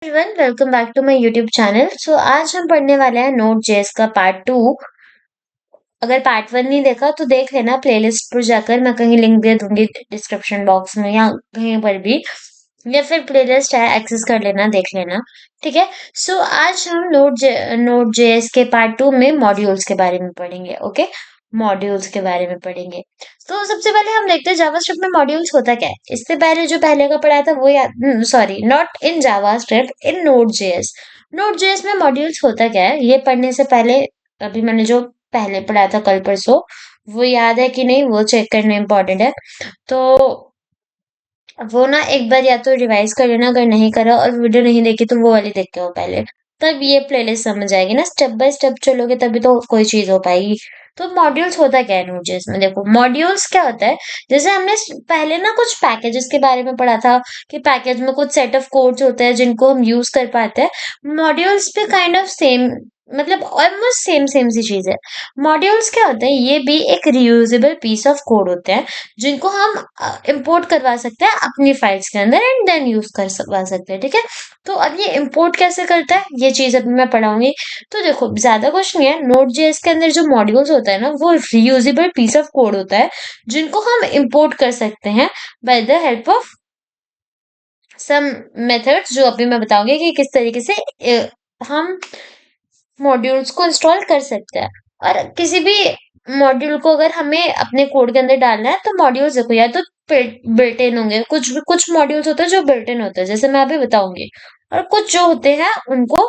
Everyone, welcome back to my YouTube channel. आज हम पढ़ने वाले हैं नोट जेएस का पार्ट 2। अगर पार्ट 1 नहीं देखा तो देख लेना प्लेलिस्ट पर जाकर, मैं कहीं लिंक दे दूंगी डिस्क्रिप्शन बॉक्स में या कहीं पर भी, या फिर प्लेलिस्ट है एक्सेस कर लेना, देख लेना। ठीक है। आज हम नोट जेएस के पार्ट 2 में मॉड्यूल्स के बारे में पढ़ेंगे। ओके, मॉड्यूल्स के बारे में पढ़ेंगे। तो सबसे पहले हम देखते हैं जावास्क्रिप्ट में मॉड्यूल्स होता क्या है। इससे पहले जो पहले का पढ़ा था वो याद, sorry, not in JavaScript, in node JS. Node JS में मॉड्यूल्स होता क्या है ये पढ़ने से पहले अभी मैंने जो पहले पढ़ा था कल परसों, वो याद है कि नहीं वो चेक करना इम्पोर्टेंट है। तो वो ना एक बार या तो रिवाइज कर लेना, अगर नहीं करा और वीडियो नहीं देखी तो वो वाली देख के हो पहले, तब ये प्लेलिस्ट समझ आएगी ना। स्टेप बाय स्टेप चलोगे तभी तो कोई चीज हो पाएगी। तो मॉड्यूल्स होता क्या है नोड.जेएस में? देखो, मॉड्यूल्स क्या होता है, जैसे हमने पहले ना कुछ पैकेजेस के बारे में पढ़ा था कि पैकेज में कुछ सेट ऑफ कोड्स होते हैं जिनको हम यूज कर पाते हैं। मॉड्यूल्स भी काइंड ऑफ सेम, मतलब ऑलमोस्ट सेम सेम सी चीज है। मॉड्यूल्स क्या होते हैं, ये भी एक रियूजेबल पीस ऑफ कोड होते हैं जिनको हम इंपोर्ट करवा सकते हैं अपनी फाइल्स के अंदर एंड देन यूज करवा सकते हैं। ठीक है। तो अब ये इंपोर्ट कैसे करता है ये चीज अभी मैं पढ़ाऊंगी। तो देखो, ज्यादा कुछ नहीं है, नोड जेएस के अंदर जो मॉड्यूल्स होता है ना, वो रियूजेबल पीस ऑफ कोड होता है जिनको हम इंपोर्ट कर सकते हैं by the help of some methods, जो अभी मैं बताऊंगी कि किस तरीके से हम मॉड्यूल्स को इंस्टॉल कर सकते हैं। और किसी भी मॉड्यूल को अगर हमें अपने कोड के अंदर डालना है तो मॉड्यूल्स देखो, या तो बिल्ट इन होंगे, कुछ मॉड्यूल्स होते हैं जो बिल्ट इन होते हैं, जैसे मैं अभी बताऊंगी, और कुछ जो होते हैं उनको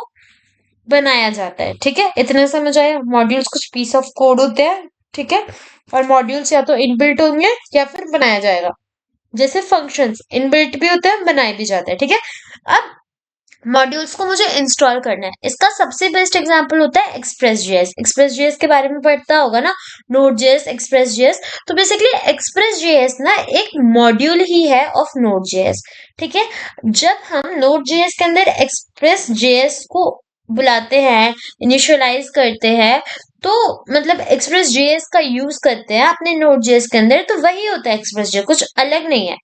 बनाया जाता है। ठीक है, इतना समझ आया। मॉड्यूल्स कुछ पीस ऑफ कोड होते हैं, ठीक है, और मॉड्यूल्स या तो इनबिल्ट होंगे या फिर बनाया जाएगा। जैसे फंक्शंस इनबिल्ट भी होते हैं, बनाए भी जाते हैं। ठीक है। अब मॉड्यूल्स को मुझे इंस्टॉल करना है, इसका सबसे बेस्ट एग्जांपल होता है एक्सप्रेस जेएस। एक्सप्रेस जेएस के बारे में पढ़ता होगा ना, नोड जेएस, एक्सप्रेस जेएस। तो बेसिकली एक्सप्रेस जेएस ना एक मॉड्यूल ही है ऑफ नोड जेएस। ठीक है। जब हम नोड जेएस के अंदर एक्सप्रेस जेएस को बुलाते हैं, इनिशियलाइज करते हैं, तो मतलब एक्सप्रेस जेएस का यूज करते हैं अपने नोड जेएस के अंदर, तो वही होता है एक्सप्रेस जेएस, कुछ अलग नहीं है।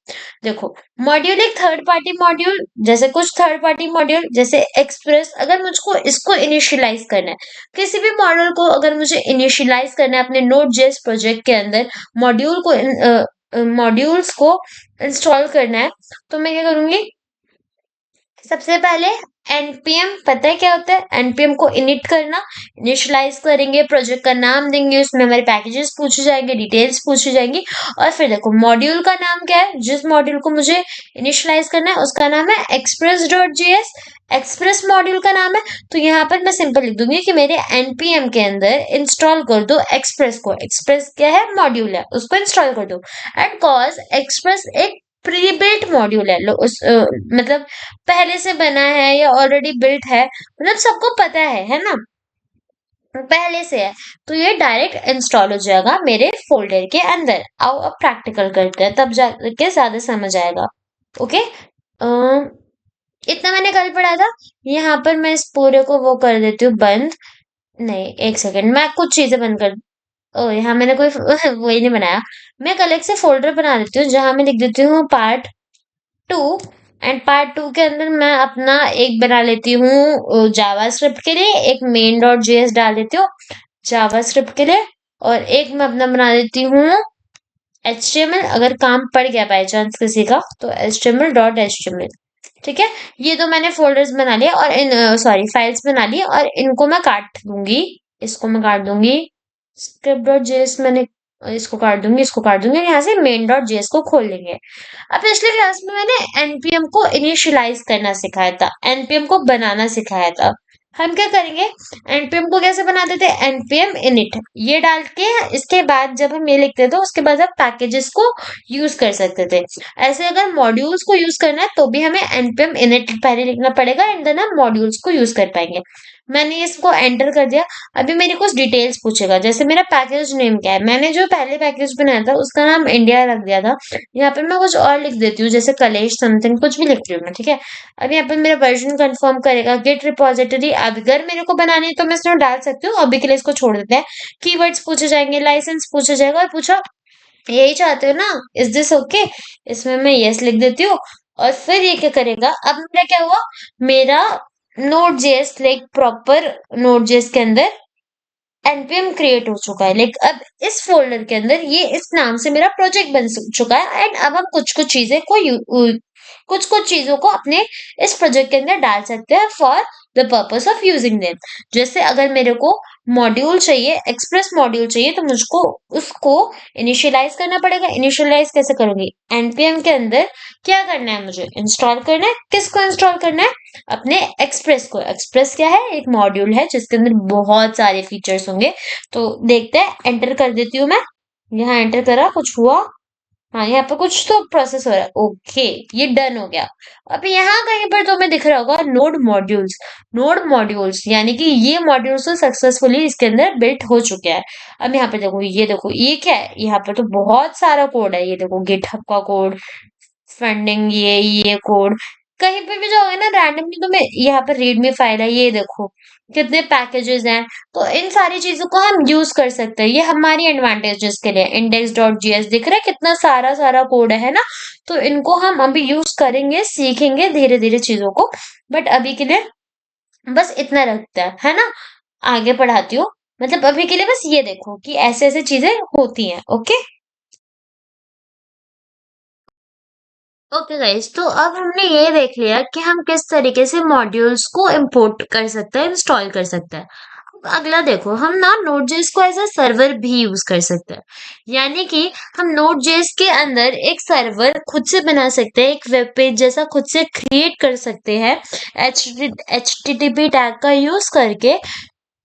देखो, मॉड्यूल एक थर्ड पार्टी मॉड्यूल, जैसे कुछ थर्ड पार्टी मॉड्यूल जैसे एक्सप्रेस, अगर मुझको इसको इनिशियलाइज करना है, किसी भी मॉड्यूल को अगर मुझे इनिशियलाइज करना है अपने नोड जेएस प्रोजेक्ट के अंदर, मॉड्यूल्स को इंस्टॉल करना है, तो मैं क्या करूंगी, सबसे पहले npm, पता है क्या होता है npm को इनिट करना, इनिशियलाइज करेंगे, प्रोजेक्ट का नाम देंगे, उसमें हमारे पैकेजेस पूछे जाएंगे, डिटेल्स पूछी जाएंगी, और फिर देखो मॉड्यूल का नाम क्या है, जिस मॉड्यूल को मुझे इनिशियलाइज करना है उसका नाम है express.js। एक्सप्रेस मॉड्यूल का नाम है, तो यहाँ पर मैं सिंपल लिख दूंगी कि मेरे npm के अंदर इंस्टॉल कर दो एक्सप्रेस को। एक्सप्रेस क्या है, मॉड्यूल है, उसको इंस्टॉल कर दो। एंड कॉज एक्सप्रेस एक प्री बिल्ट मॉड्यूल है, मतलब पहले से बना है या ऑलरेडी बिल्ट है, मतलब सबको पता है ना, पहले से है, तो ये डायरेक्ट इंस्टॉल हो जाएगा मेरे फोल्डर के अंदर। आओ अब प्रैक्टिकल करते हैं, तब जाके ज्यादा समझ आएगा। ओके, इतना मैंने कल पढ़ा था। यहाँ पर मैं इस पूरे को वो कर देती हूँ बंद। नहीं, एक सेकेंड, मैं कुछ चीजें बंद कर, ओ यहाँ मैंने कोई वही नहीं बनाया। मैं कल एक से फोल्डर बना देती हूँ जहां मैं लिख देती हूँ पार्ट 2, एंड पार्ट 2 के अंदर मैं अपना एक बना लेती हूँ जावास्क्रिप्ट के लिए, एक main.js डाल देती हूँ जावास्क्रिप्ट के लिए, और एक मैं अपना बना देती हूँ HTML, अगर काम पड़ गया बाई चांस किसी का तो HTML.html। ठीक है, ये तो मैंने फोल्डर्स बना लिए और इन सॉरी फाइल्स बना ली, और इनको मैं काट दूंगी, इसको मैं काट दूंगी, script.js मैंने इसको काट दूंगी, इसको काट दूंगी, यहाँ से main.js को खोल लेंगे। अब पिछले क्लास में मैंने npm को इनिशियलाइज करना सिखाया था, npm को बनाना सिखाया था। हम क्या करेंगे, npm को कैसे बनाते थे, npm init ये डाल के, इसके बाद जब हम ये लिखते थे उसके बाद हम पैकेजेस को यूज कर सकते थे। ऐसे अगर मॉड्यूल्स को यूज करना है तो भी हमें npm init पहले लिखना पड़ेगा, एंड देन हम मॉड्यूल्स को यूज कर पाएंगे। मैंने इसको एंटर कर दिया। अभी मेरे कुछ डिटेल्स पूछेगा, जैसे मेरा पैकेज नेम क्या है, मैंने जो पहले पैकेज बनाया था उसका नाम इंडिया रख दिया था, यहाँ पे मैं कुछ और लिख देती हूँ, जैसे कलेश समथिंग कुछ भी लिख रही हूँ मैं। ठीक है। अब यहाँ पे मेरा वर्जन कंफर्म करेगा, गेट रिपोजिटरी अगर मेरे को बनानी है तो मैं इसमें डाल सकती हूँ, अभी के लिए इसको छोड़ देते हैं। कीवर्ड्स पूछे जाएंगे, लाइसेंस पूछा जाएगा, और पूछा यही चाहते हो ना, इज दिस ओके, इसमें मैं यस लिख देती हूँ, और फिर ये क्या करेगा, अब मेरा क्या हुआ, मेरा node JS like proper node JS के अंदर एनपीएम क्रिएट हो चुका है। लाइक अब इस फोल्डर के अंदर ये इस नाम से मेरा प्रोजेक्ट बन चुका है। एंड अब हम कुछ कुछ चीजें को कुछ कुछ चीजों को अपने इस प्रोजेक्ट के अंदर डाल सकते हैं for the purpose of using them. जैसे अगर मेरे को मॉड्यूल चाहिए, एक्सप्रेस मॉड्यूल चाहिए, तो मुझको उसको इनिशियलाइज करना पड़ेगा। इनिशियलाइज कैसे करूंगी, एनपीएम के अंदर क्या करना है, मुझे इंस्टॉल करना है। किसको इंस्टॉल करना है, अपने एक्सप्रेस को। एक्सप्रेस क्या है, एक मॉड्यूल है जिसके अंदर बहुत सारे फीचर्स होंगे। तो देखते हैं, एंटर कर देती हूँ मैं। यहाँ एंटर करा, कुछ हुआ, हाँ यहाँ पे कुछ तो प्रोसेस हो रहा है। ओके, ये डन हो गया। अब यहाँ कहीं पर तो हमें दिख रहा होगा नोड मॉड्यूल्स। नोड मॉड्यूल्स यानी कि ये मॉड्यूल्स तो सक्सेसफुली इसके अंदर बिल्ट हो चुके हैं। अब यहाँ पे देखो, ये देखो ये क्या है, यहाँ पे तो बहुत सारा कोड है। ये देखो गिटहब का कोड, फंडिंग, ये कोड। कहीं पे भी जाओगे ना रैंडमली, तो मैं यहाँ पर रीडमी फाइल है, ये देखो कितने पैकेजेस हैं। तो इन सारी चीजों को हम यूज कर सकते हैं, ये हमारी एडवांटेजेस के लिए। इंडेक्स डॉट जीएस दिख रहा है, कितना सारा सारा कोड है ना। तो इनको हम अभी यूज करेंगे, सीखेंगे धीरे धीरे चीजों को। बट अभी के लिए बस इतना रखता है ना। आगे पढ़ाती हूँ। मतलब अभी के लिए बस ये देखो कि ऐसे ऐसे चीजें होती हैं। ओके ओके गाइस, तो अब हमने ये देख लिया कि हम किस तरीके से मॉड्यूल्स को इंपोर्ट कर सकते हैं, इंस्टॉल कर सकते हैं। अब अगला देखो, हम ना नोड.जेएस को एज अ सर्वर भी यूज कर सकते हैं। यानी कि हम नोड.जेएस के अंदर एक सर्वर खुद से बना सकते हैं, एक वेब पेज जैसा खुद से क्रिएट कर सकते हैं, H T T P tag का यूज करके।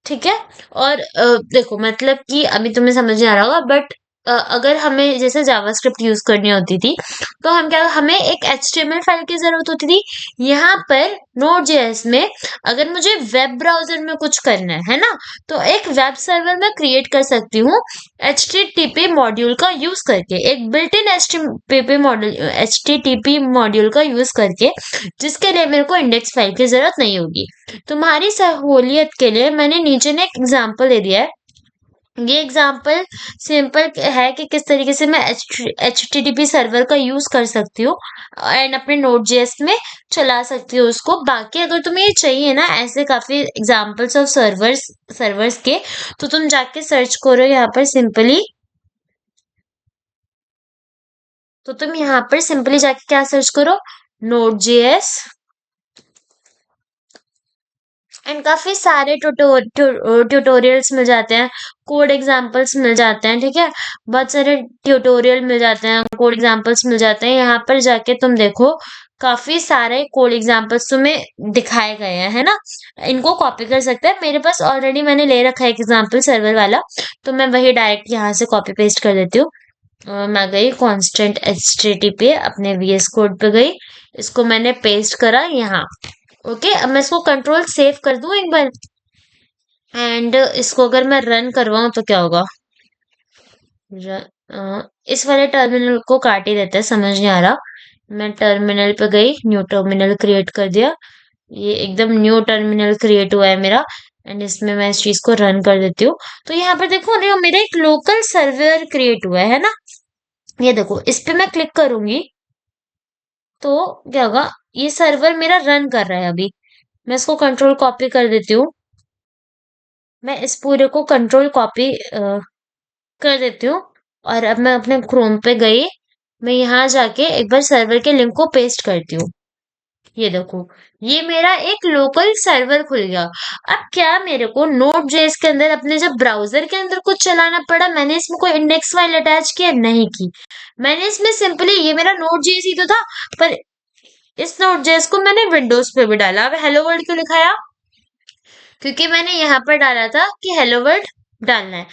ठीक है। और देखो मतलब कि अभी तुम्हें समझ नहीं आ रहा होगा, बट अगर हमें जैसे जावास्क्रिप्ट यूज करनी होती थी, तो हमें एक एचटीएमएल फाइल की जरूरत होती थी। यहाँ पर नोड जेएस में अगर मुझे वेब ब्राउजर में कुछ करना है ना, तो एक वेब सर्वर में क्रिएट कर सकती हूँ एचटीटीपी मॉड्यूल का यूज करके, एक बिल्ट इन एचटीटीपी मॉड्यूल का यूज करके, जिसके लिए मेरे को इंडेक्स फाइल की जरूरत नहीं होगी। तुम्हारी सहूलियत के लिए मैंने नीचे ना एक एग्जाम्पल दे दिया है। ये एग्जाम्पल सिंपल है कि किस तरीके से मैं H T T P server का यूज कर सकती हूँ एंड अपने नोट जेएस में चला सकती हूँ उसको। बाकी अगर तुम्हें ये चाहिए ना ऐसे काफी एग्जाम्पल्स ऑफ सर्वर्स के, तो तुम जाके सर्च करो यहाँ पर सिंपली। तो तुम यहाँ पर सिंपली जाके क्या सर्च करो, नोट जेएस, एंड काफी सारे ट्यूटोरियल्स मिल जाते हैं, कोड एग्जांपल्स मिल जाते हैं। ठीक है, बहुत सारे ट्यूटोरियल मिल जाते हैं, कोड एग्जांपल्स मिल जाते हैं। यहाँ पर जाके तुम देखो, काफी सारे कोड एग्जांपल्स तुम्हें दिखाए गए हैं, है ना। इनको कॉपी कर सकते हैं, मेरे पास ऑलरेडी मैंने ले रखा है एग्जाम्पल सर्वर वाला, तो मैं वही डायरेक्ट यहाँ से कॉपी पेस्ट कर देती हूँ। मैं गई कॉन्स्टेंट एच टी टी पे, अपने वीएस कोड पे गई, इसको मैंने पेस्ट करा यहाँ। ओके, अब मैं इसको कंट्रोल सेव कर दूं एक बार, एंड इसको अगर मैं रन करवाऊं तो क्या होगा। इस वाले टर्मिनल को काट ही देते हैं, समझ नहीं आ रहा। मैं टर्मिनल पे गई, न्यू टर्मिनल क्रिएट कर दिया। ये एकदम न्यू टर्मिनल क्रिएट हुआ है मेरा, एंड इसमें मैं इस चीज को रन कर देती हूँ। तो यहाँ पर देखो ना, मेरा एक लोकल सर्वर क्रिएट हुआ है ना। ये देखो, इस पे मैं क्लिक करूंगी तो क्या होगा, ये सर्वर मेरा रन कर रहा है अभी। मैं इसको कंट्रोल कॉपी कर देती हूँ। मैं इस पूरे को कंट्रोल कॉपी कर देती हूँ, और अब मैं अपने क्रोम पे गई, मैं यहाँ जाके एक बार सर्वर के लिंक को पेस्ट करती हूँ। ये देखो, ये मेरा एक लोकल सर्वर खुल गया। अब क्या मेरे को नोड जेएस के अंदर अपने जब ब्राउजर के अंदर कुछ चलाना पड़ा, मैंने इसमें कोई इंडेक्स फाइल अटैच किया नहीं की। मैंने इसमें सिंपली, ये मेरा नोड जेएस ही तो था, पर इस नोड जेएस को मैंने विंडोज पे भी डाला। अब हेलो वर्ल्ड क्यों लिखाया, क्योंकि मैंने यहाँ पर डाला था कि हेलो वर्ल्ड डालना है।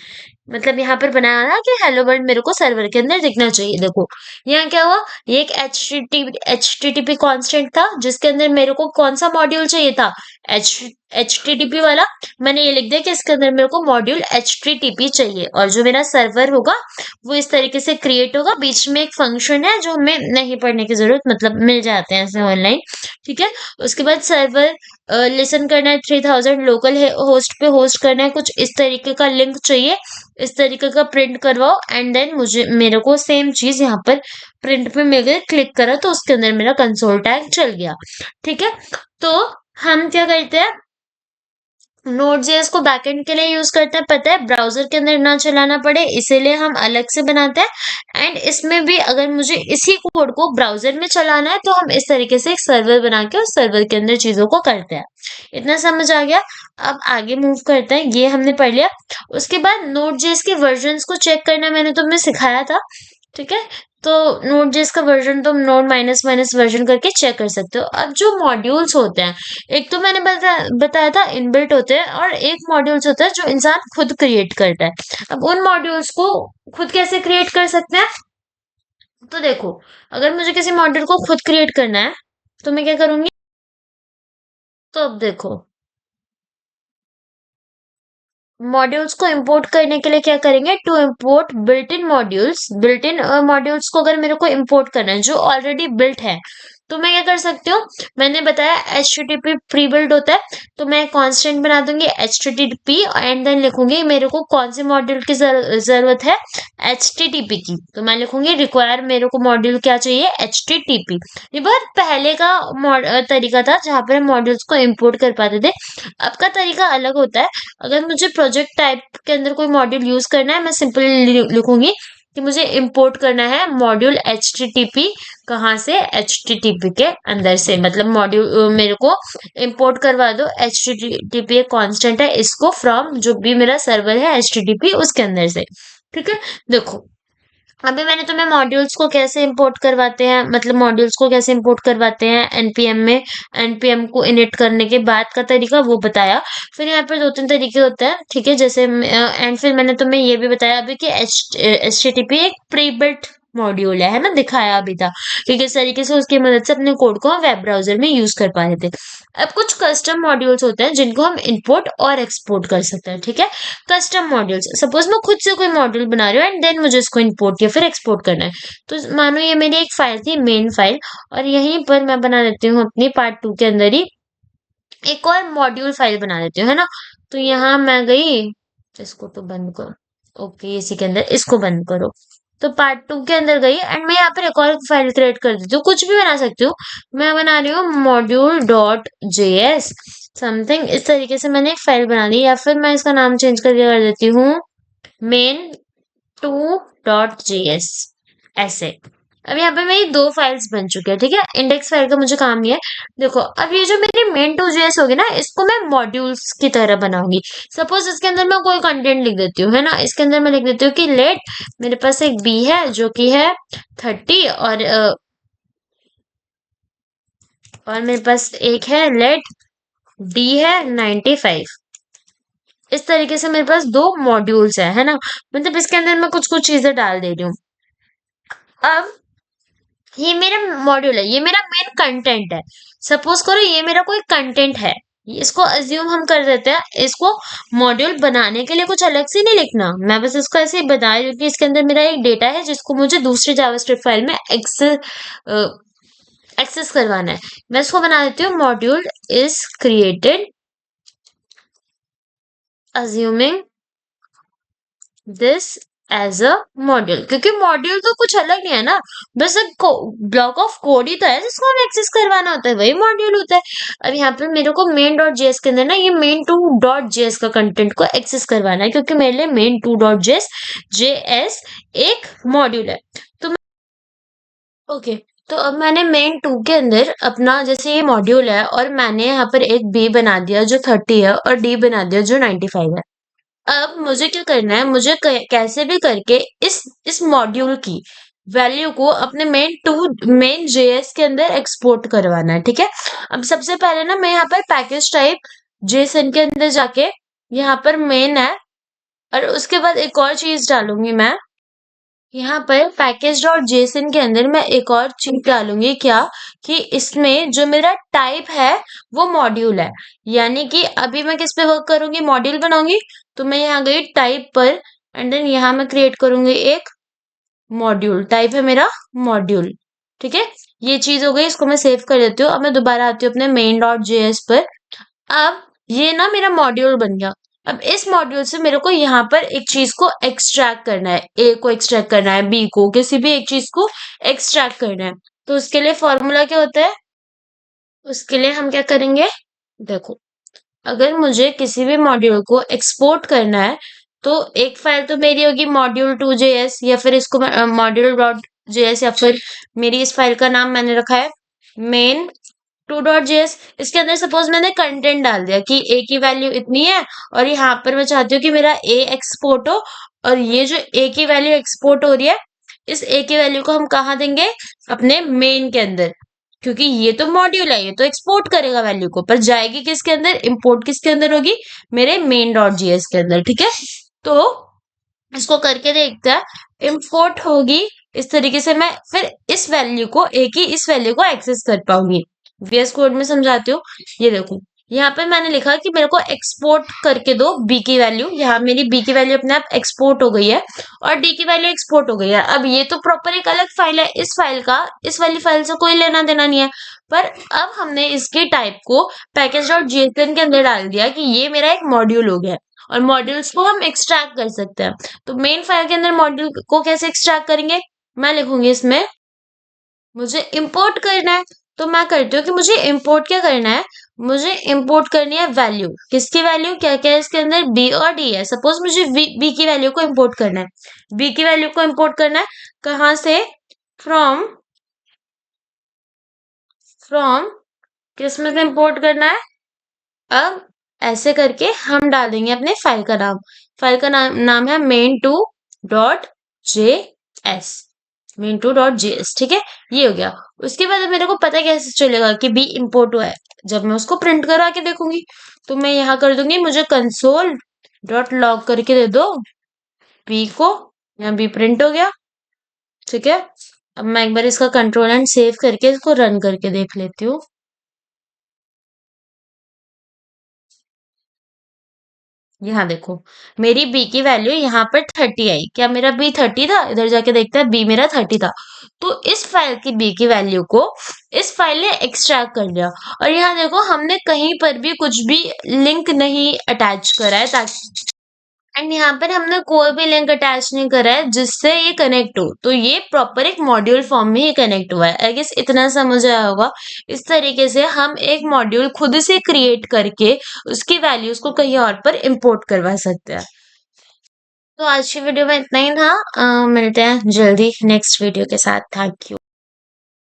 मतलब यहाँ पर बनाया था कि हेलो वर्ल्ड मेरे को सर्वर के अंदर दिखना चाहिए। देखो यहाँ क्या हुआ, ये एक H T T P constant था जिसके अंदर मेरे को कौन सा मॉड्यूल चाहिए था, एच टी टी पी वाला। मैंने ये लिख दिया कि इसके अंदर मेरे को module H T T P चाहिए, और जो मेरा सर्वर होगा वो इस तरीके से क्रिएट होगा। बीच में एक फंक्शन है जो हमें नहीं पढ़ने की जरूरत, मतलब मिल जाते हैं ऐसे ऑनलाइन। ठीक है, उसके बाद सर्वर लिसन करना है 3000 लोकल होस्ट पे होस्ट करना है, कुछ इस तरीके का लिंक चाहिए, इस तरीके का प्रिंट करवाओ एंड देन मुझे मेरे को सेम चीज यहाँ पर प्रिंट पे मिल गई, क्लिक करा तो उसके अंदर मेरा कंसोल टैग चल गया। ठीक है, तो हम क्या करते हैं, नोड जेएस को बैकएंड के लिए यूज करते हैं, पता है ब्राउजर के अंदर ना चलाना पड़े इसीलिए हम अलग से बनाते हैं। एंड इसमें भी अगर मुझे इसी कोड को ब्राउजर में चलाना है तो हम इस तरीके से एक सर्वर बना के उस सर्वर के अंदर चीजों को करते हैं। इतना समझ आ गया? अब आगे मूव करते हैं, ये हमने पढ़ लिया। उसके बाद नोड जेएस के वर्जन्स को चेक करना मैंने तुम्हें सिखाया था। ठीक है, तो नोड जेएस का वर्जन तुम नोड माइनस माइनस वर्जन करके चेक कर सकते हो। अब जो मॉड्यूल्स होते हैं, एक तो मैंने बताया था इनबिल्ट होते हैं, और एक मॉड्यूल्स होता है जो इंसान खुद क्रिएट करता है। अब उन मॉड्यूल्स को खुद कैसे क्रिएट कर सकते हैं, तो देखो, अगर मुझे किसी मॉड्यूल को खुद क्रिएट करना है तो मैं क्या करूंगी, तो अब देखो, मॉड्यूल्स को इंपोर्ट करने के लिए क्या करेंगे, to import built in modules. Built in modules को अगर मेरे को इंपोर्ट करना है जो ऑलरेडी बिल्ट है, तो मैं क्या कर सकती हूँ, मैंने बताया HTTP प्री बिल्ट होता है, तो मैं कांस्टेंट बना दूंगी HTTP एंड देन लिखूंगी मेरे को कौन से मॉड्यूल की जरूरत है, HTTP की, तो मैं लिखूंगी रिक्वायर, मेरे को मॉड्यूल क्या चाहिए, HTTP। ये बहुत पहले का तरीका था जहां पर हम मॉड्यूल्स को इंपोर्ट कर पाते थे। अब का तरीका अलग होता है। अगर मुझे प्रोजेक्ट टाइप के अंदर कोई मॉड्यूल यूज करना है, मैं सिंपली लिखूंगी कि मुझे इंपोर्ट करना है मॉड्यूल HTTP। कहाँ से, HTTP के अंदर से, मतलब मॉड्यूल मेरे को इंपोर्ट करवा दो, HTTP एक कांस्टेंट है, इसको फ्रॉम जो भी मेरा सर्वर है HTTP उसके अंदर से। ठीक है, देखो अभी मैंने तुम्हें मॉड्यूल्स को कैसे इंपोर्ट करवाते हैं, मतलब मॉड्यूल्स को कैसे इंपोर्ट करवाते हैं एनपीएम में, एनपीएम को इनिट करने के बाद का तरीका वो बताया। फिर यहाँ पर दो तीन तरीके होते हैं, ठीक है, जैसे एंड फिर मैंने तुम्हें ये भी बताया अभी कि HTTP एक प्री बिल्ट मॉड्यूल है ना, दिखाया अभी था कि किस तरीके से उसकी मदद से अपने कोड को हम वेब ब्राउजर में यूज कर पा रहे थे। अब कुछ कस्टम मॉड्यूल्स होते हैं जिनको हम इंपोर्ट और एक्सपोर्ट कर सकते हैं। ठीक है, कस्टम मॉड्यूल्स, सपोज मैं खुद से कोई मॉड्यूल बना रही हूँ एंड देन मुझे इसको इंपोर्ट या फिर एक्सपोर्ट करना है, तो मानो ये मेरी एक फाइल थी, मेन फाइल, और यहीं पर मैं बना देती हूँ अपनी पार्ट 2 के अंदर ही एक और मॉड्यूल फाइल बना देती हूँ, है ना। तो यहाँ मैं गई, इसको तो बंद करो, ओके इसी के अंदर इसको बंद करो, तो पार्ट 2 के अंदर गई एंड मैं यहाँ पर एक और फाइल क्रिएट कर देती हूँ, कुछ भी बना सकती हूँ। मैं बना रही हूँ module.js समथिंग, इस तरीके से मैंने एक फाइल बना ली, या फिर मैं इसका नाम चेंज करके कर देती हूँ main2.js, ऐसे। अब यहाँ पे मेरी 2 फाइल्स बन चुकी है। ठीक है, इंडेक्स फाइल का मुझे काम नहीं है। देखो अब ये जो मेरी main2.js होगी ना, इसको मैं मॉड्यूल्स की तरह बनाऊंगी। सपोज इसके अंदर मैं कोई कंटेंट लिख देती हूँ, है ना, इसके अंदर मैं लिख देती हूँ कि लेट, मेरे पास एक बी है जो कि है 30, और मेरे पास एक है लेट डी है 95। इस तरीके से मेरे पास 2 मॉड्यूल्स है ना, मतलब इसके अंदर मैं कुछ कुछ चीजें डाल दे रही हूँ। अब ये मेरा मॉड्यूल है, ये मेरा मेन कंटेंट है। सपोज करो ये मेरा कोई कंटेंट है, इसको अज्यूम हम कर देते हैं, इसको मॉड्यूल बनाने के लिए कुछ अलग से नहीं लिखना, मैं बस इसको ऐसे ही बता रही हूँ कि इसके अंदर मेरा एक डेटा है जिसको मुझे दूसरी जावास्क्रिप्ट फाइल में एक्सेस करवाना है। मैं इसको बना देती हूँ module is created assuming this as a module, क्योंकि मॉड्यूल तो कुछ अलग नहीं है ना, बस एक ब्लॉक ऑफ कोड ही तो है जिसको हमें एक्सेस करवाना होता है, वही मॉड्यूल होता है। अब यहाँ पे मेरे को main.js के अंदर ना ये main2.js का कंटेंट को एक्सेस करवाना है, क्योंकि मेरे लिए main2.js एक मॉड्यूल है। तो ओके, तो अब मैंने main2 के अंदर अपना, जैसे ये मॉड्यूल है और मैंने यहाँ पर एक b बना दिया जो 30 है और d बना दिया जो 95 है। अब मुझे क्या करना है, मुझे कैसे भी करके इस मॉड्यूल की वैल्यू को अपने मेन जेएस के अंदर एक्सपोर्ट करवाना है। ठीक है, अब सबसे पहले ना मैं यहाँ पर पैकेज टाइप जेसन के अंदर जाके यहाँ पर मेन है, और उसके बाद एक और चीज डालूंगी मैं यहाँ पर पैकेज डॉट जेसन के अंदर, मैं एक और चीज डालूंगी क्या, कि इसमें जो मेरा टाइप है वो मॉड्यूल है। यानी कि अभी मैं किस पे वर्क करूंगी, मॉड्यूल बनाऊंगी, तो मैं यहाँ गई टाइप पर एंड देन यहाँ मैं क्रिएट करूंगी एक मॉड्यूल, टाइप है मेरा मॉड्यूल। ठीक है, ये चीज हो गई, इसको मैं सेव कर देती हूँ। अब मैं दोबारा आती हूँ अपने main.js पर। अब ये ना मेरा मॉड्यूल बन गया। अब इस मॉड्यूल से मेरे को यहाँ पर एक चीज को एक्सट्रैक्ट करना है, ए को एक्सट्रैक्ट करना है, बी को, किसी भी एक चीज को एक्सट्रैक्ट करना है। तो उसके लिए फॉर्मूला क्या होता है? उसके लिए हम क्या करेंगे? देखो, अगर मुझे किसी भी मॉड्यूल को एक्सपोर्ट करना है तो एक फाइल तो मेरी होगी मॉड्यूल 2 JS, या फिर इसको मॉड्यूल डॉट जेएस, या फिर मेरी इस फाइल का नाम मैंने रखा है मेन 2.js। इसके अंदर सपोज मैंने कंटेंट डाल दिया कि ए की वैल्यू इतनी है, और यहाँ पर मैं चाहती हूँ कि मेरा ए एक्सपोर्ट हो, और ये जो ए की वैल्यू एक्सपोर्ट हो रही है, इस ए की वैल्यू को हम कहाँ देंगे? अपने मेन के अंदर। क्योंकि ये तो मॉड्यूल है, ये तो एक्सपोर्ट करेगा वैल्यू को, पर जाएगी किसके अंदर? इंपोर्ट किसके अंदर होगी? मेरे मेन डॉट जीएस के अंदर। ठीक है, तो इसको करके देखते हैं। इंपोर्ट होगी, इस तरीके से मैं फिर इस वैल्यू को, ए की इस वैल्यू को एक्सेस कर पाऊंगी। VS कोड में समझाती हूँ। ये देखो, यहाँ पे मैंने लिखा कि मेरे को एक्सपोर्ट करके दो बी की वैल्यू। यहाँ मेरी बी की वैल्यू अपने आप एक्सपोर्ट हो गई है, और डी की वैल्यू एक्सपोर्ट हो गई है। अब ये तो प्रॉपर एक अलग फाइल है, इस फाइल का इस वाली फाइल से कोई लेना देना नहीं है। पर अब हमने इसकी टाइप को पैकेज डॉट जीएसएन के अंदर डाल दिया कि ये मेरा एक मॉड्यूल हो गया, और मॉड्यूल्स को हम एक्सट्रैक्ट कर सकते हैं। तो मेन फाइल के अंदर मॉड्यूल को कैसे एक्सट्रैक्ट करेंगे? मैं लिखूंगी इसमें मुझे इंपोर्ट करना है। तो मैं करती हूँ कि मुझे इंपोर्ट क्या करना है? मुझे इंपोर्ट करनी है वैल्यू। किसकी वैल्यू? क्या क्या है इसके अंदर? बी और डी है। सपोज मुझे बी की वैल्यू को इंपोर्ट करना है। बी की वैल्यू को इंपोर्ट करना है कहाँ से? फ्रॉम, फ्रॉम किस में से इंपोर्ट करना है? अब ऐसे करके हम डाल देंगे अपने फाइल का नाम। फाइल का नाम है main2.js, main2.js। ठीक है, ये हो गया। उसके बाद अब मेरे को पता कैसे चलेगा कि बी इंपोर्ट हुआ है? जब मैं उसको प्रिंट करा के देखूंगी, तो मैं यहाँ कर दूंगी मुझे कंसोल डॉट लॉग करके दे दो बी को। यहाँ बी प्रिंट हो गया। ठीक है, अब मैं एक बार इसका कंट्रोल एंड सेव करके इसको रन करके देख लेती हूँ। यहाँ देखो, मेरी बी की वैल्यू यहाँ पर 30 आई। क्या मेरा बी 30 था? इधर जाके देखते हैं, बी मेरा 30 था। तो इस फाइल की बी की वैल्यू को इस फाइल ने एक्सट्रैक्ट कर लिया। और यहाँ देखो, हमने कहीं पर भी कुछ भी लिंक नहीं अटैच करा है, ताकि एंड यहाँ पर हमने कोई भी लिंक अटैच नहीं करा है जिससे ये कनेक्ट हो। तो ये प्रॉपर एक मॉड्यूल फॉर्म में ही कनेक्ट हुआ है। आई गेस इतना समझ आया होगा। इस तरीके से हम एक मॉड्यूल खुद से क्रिएट करके उसकी वैल्यूज को कहीं और पर इंपोर्ट करवा सकते हैं। तो आज की वीडियो में इतना ही था। मिलते हैं जल्दी नेक्स्ट वीडियो के साथ। Thank you.